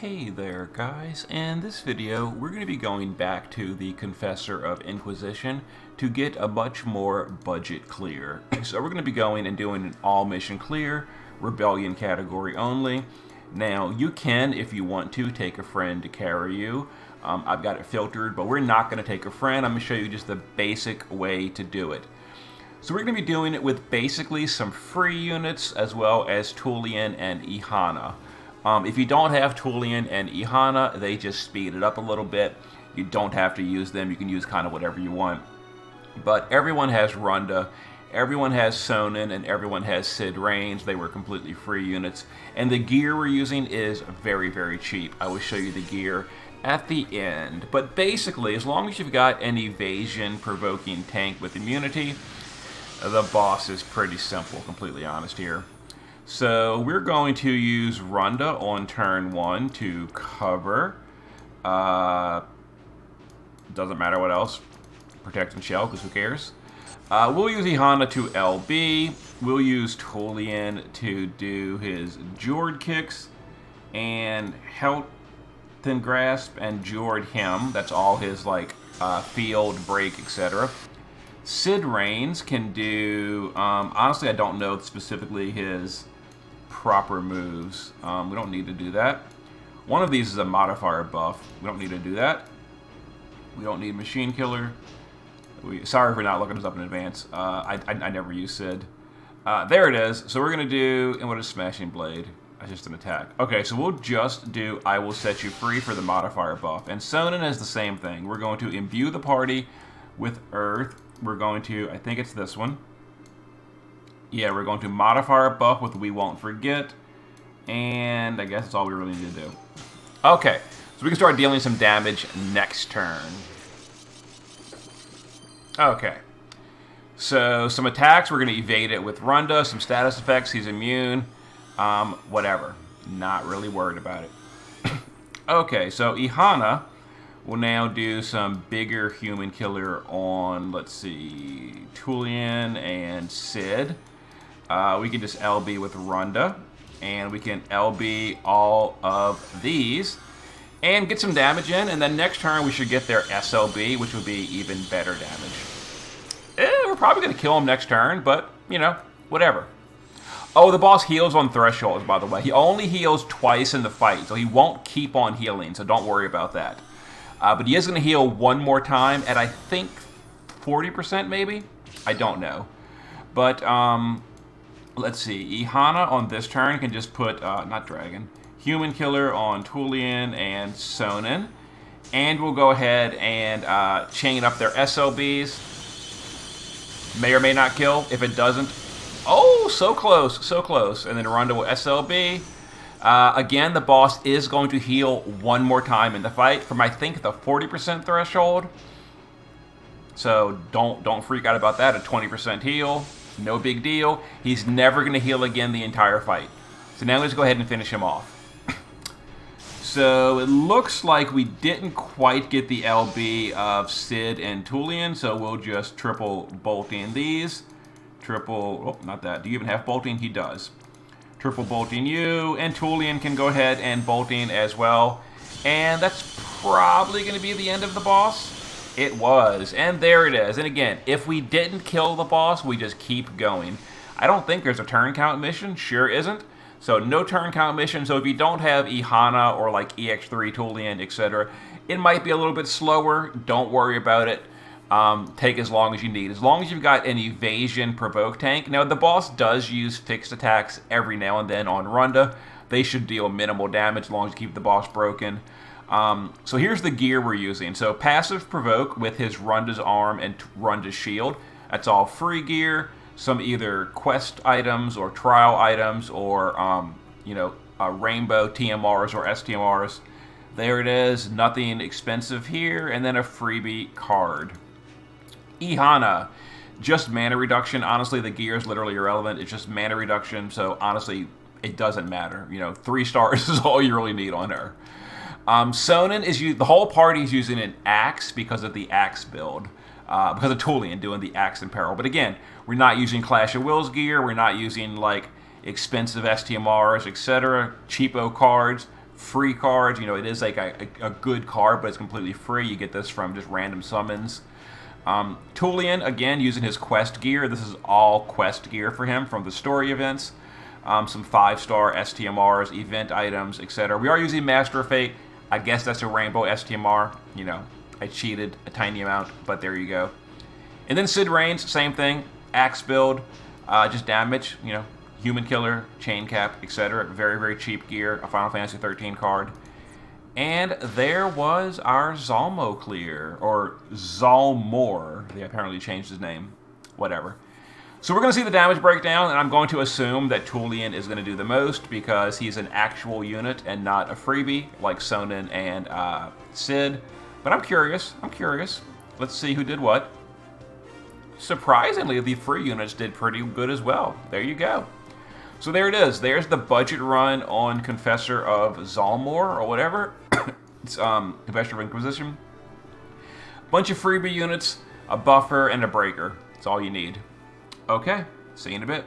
Hey there guys, in this video we're going to be going back to the Confessor of Inquisition to get a much more budget clear. So we're going to be going and doing an all mission clear, rebellion category only. Now you can, if you want to, take a friend to carry you. I've got it filtered, but we're not going to take a friend. I'm going to show you just the basic way to do it. So we're going to be doing it with basically some free units as well as Tullian and Ihana. If you don't have Tullian and Ihana, they just speed it up a little bit. You don't have to use them. You can use kind of whatever you want. But everyone has Runda, everyone has Sonin, and everyone has Sid Reigns. They were completely free units. And the gear we're using is very, very cheap. I will show you the gear at the end. But basically, as long as you've got an evasion-provoking tank with immunity, the boss is pretty simple, completely honest here. So we're going to use Runda on turn 1 to cover. Doesn't matter what else. Protect and shell, because who cares? We'll use Ihana to LB. We'll use Tullian to do his Jord kicks. And Helton Grasp and Jord him. That's all his like field, break, etc. Sid Reigns can do... honestly, I don't know specifically his proper moves. We don't need to do that. One of these is a modifier buff. We don't need to do that. We don't need Machine Killer. Sorry for not looking this up in advance. I never use Sid. There it is. So we're going to do... And what is Smashing Blade? That's just an attack. Okay, so we'll just do I Will Set You Free for the modifier buff. And Sonin is the same thing. We're going to imbue the party with Earth. We're going to... I think it's this one. Yeah, we're going to modify our buff with We Won't Forget. And I guess that's all we really need to do. Okay, so we can start dealing some damage next turn. Okay. So, some attacks, we're going to evade it with Runda. Some status effects, he's immune. Whatever. Not really worried about it. Okay, so Ihana will now do some bigger human killer on, let's see, Tullian and Sid. We can just LB with Runda, and we can LB all of these, and get some damage in, and then next turn we should get their SLB, which would be even better damage. We're probably going to kill him next turn, but, you know, whatever. Oh, the boss heals on thresholds, by the way. He only heals twice in the fight, so he won't keep on healing, so don't worry about that. But he is going to heal one more time at, I think, 40% maybe? I don't know. But, let's see. Ihana on this turn can just put, not Dragon, Human Killer on Tullian and Sonin. And we'll go ahead and chain up their SLBs. May or may not kill. If it doesn't, oh, so close, so close. And then Runda will SLB. Again, the boss is going to heal one more time in the fight from, I think, the 40% threshold. So don't freak out about that. A 20% heal, no big deal. He's never going to heal again the entire fight. So now let's go ahead and finish him off. So it looks like we didn't quite get the LB of Sid and Tullian, so we'll just triple bolting these. Triple, oh, not that. Do you even have bolting? He does. Triple bolting you, and Tullian can go ahead and bolting as well. And that's probably going to be the end of the boss. It was, and there it is. And again, if we didn't kill the boss, we just keep going. I don't think there's a turn count mission. Sure isn't. So no turn count mission. So if you don't have Ihana or like EX3, Tullian, etc., it might be a little bit slower. Don't worry about it. Take as long as you need. As long as you've got an evasion provoke tank. Now, the boss does use fixed attacks every now and then on Runda. They should deal minimal damage as long as you keep the boss broken. So here's the gear we're using. So passive provoke with his Runda's arm and Runda's shield. That's all free gear. Some either quest items or trial items or, rainbow TMRs or STMRs. There it is. Nothing expensive here. And then a freebie card. Ihana, just mana reduction. Honestly, the gear is literally irrelevant. It's just mana reduction, so honestly, it doesn't matter. 3 stars is all you really need on her. Sonin is the whole party is using an axe because of the axe build, because of Tullian doing the axe in peril. But again, we're not using Clash of Wills gear. We're not using like expensive STMRs, etc. Cheapo cards. free cards. You know, it is like a good card, but it's completely free. You get this from just random summons. Tulian, again, using his quest gear. This is all quest gear for him from the story events. Some 5-star STMRs, event items, etc. We are using Master of Fate. I guess that's a rainbow STMR. You know, I cheated a tiny amount, but there you go. And then Sid Reigns, same thing. Axe build, just damage, you know, human killer, chain cap, etc. Very, very cheap gear. A Final Fantasy 13 card. And there was our Zalmo clear, or Zalmor. They apparently changed his name. Whatever. So we're going to see the damage breakdown, and I'm going to assume that Tulian is going to do the most because he's an actual unit and not a freebie like Sonnen and Sid. But I'm curious. Let's see who did what. Surprisingly, the free units did pretty good as well. There you go. So there it is. There's the budget run on Confessor of Zalmor, or whatever. It's Confessor of Inquisition. Bunch of freebie units, a buffer, and a breaker. That's all you need. Okay, see you in a bit.